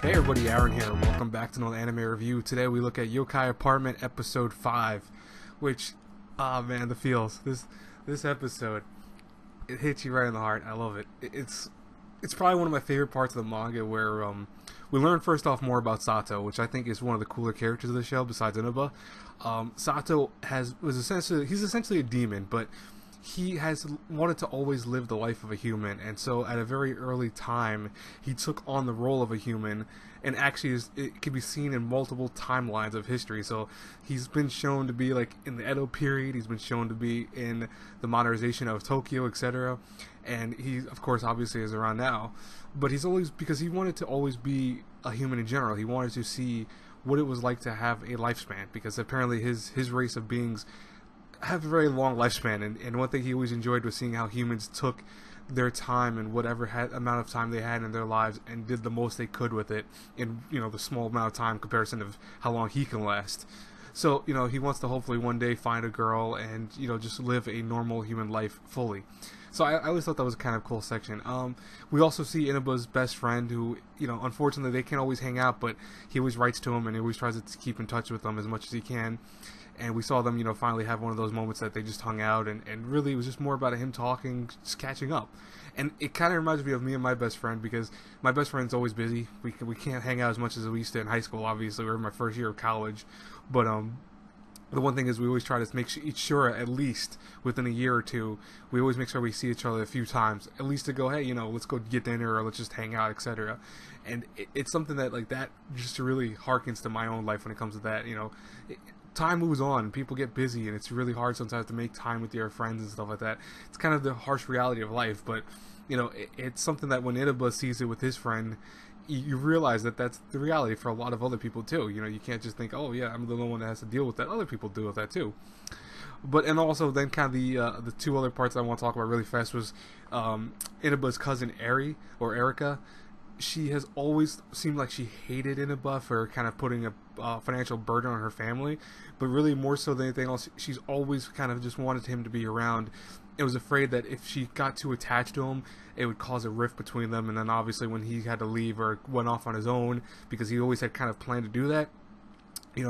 Hey everybody, Aaron here. Welcome back to another anime review. Today we look at Youkai Apartment episode 5, which, man, the feels. This episode, it hits you right in the heart. I love it. It's probably one of my favorite parts of the manga where we learn first off more about Sato, which I think is one of the cooler characters of the show besides Inuba. Sato he's essentially a demon, but he has wanted to always live the life of a human, and so at a very early time he took on the role of a human, and actually it can be seen in multiple timelines of history. So he's been shown to be like in the Edo period, he's been shown to be in the modernization of Tokyo, etc., and he of course obviously is around now, but he's always, because he wanted to always be a human in general, he wanted to see what it was like to have a lifespan, because apparently his race of beings have a very long lifespan, and one thing he always enjoyed was seeing how humans took their time and whatever amount of time they had in their lives and did the most they could with it in, the small amount of time comparison of how long he can last. So, he wants to hopefully one day find a girl and, just live a normal human life fully. So I always thought that was a kind of cool section. We also see Inuba's best friend who, unfortunately they can't always hang out, but he always writes to him and he always tries to keep in touch with them as much as he can. And we saw them, finally have one of those moments that they just hung out, and really it was just more about him talking, just catching up. And it kind of reminds me of me and my best friend, because my best friend's always busy. We can't hang out as much as we used to in high school, obviously. We were in my first year of college. But the one thing is we always try to make sure at least within a year or two, we always make sure we see each other a few times, at least to go, hey, let's go get dinner, or let's just hang out, etc. And it's something that, like, that just really harkens to my own life when it comes to that. Time moves on, people get busy, and it's really hard sometimes to make time with your friends and stuff like that. It's kind of the harsh reality of life, but it's something that when Inuba sees it with his friend, you realize that that's the reality for a lot of other people too. You can't just think, oh yeah, I'm the only one that has to deal with that. Other people deal with that too. But, and also then kind of the two other parts I want to talk about really fast was Inuba's cousin Eri, or Erica. She has always seemed like she hated Inuba for kind of putting a financial burden on her family, but really more so than anything else, she's always kind of just wanted him to be around. It was afraid that if she got too attached to him, it would cause a rift between them, and then obviously when he had to leave or went off on his own, because he always had kind of planned to do that,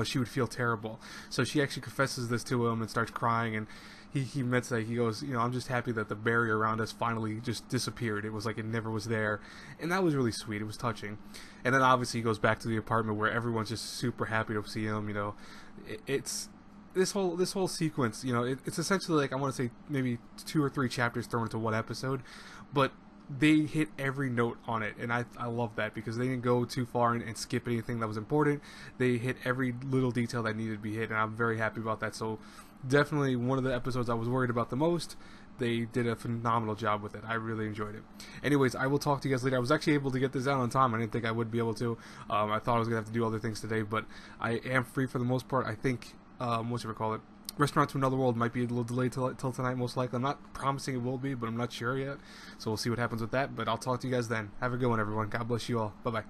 she would feel terrible. So she actually confesses this to him and starts crying, and he admits that, he goes, I'm just happy that the barrier around us finally just disappeared. It was like it never was there. And that was really sweet. It was touching. And then obviously he goes back to the apartment where everyone's just super happy to see him. It's this whole sequence, it's essentially like, I want to say maybe 2 or 3 chapters thrown into one episode, but they hit every note on it, and I love that, because they didn't go too far and skip anything that was important. They hit every little detail that needed to be hit, and I'm very happy about that. So definitely one of the episodes I was worried about the most. They did a phenomenal job with it. I really enjoyed it. Anyways, I will talk to you guys later. I was actually able to get this out on time. I didn't think I would be able to. I thought I was going to have to do other things today, but I am free for the most part. I think, Restaurant to Another World might be a little delayed till tonight, most likely. I'm not promising it will be, but I'm not sure yet. So we'll see what happens with that. But I'll talk to you guys then. Have a good one, everyone. God bless you all. Bye-bye.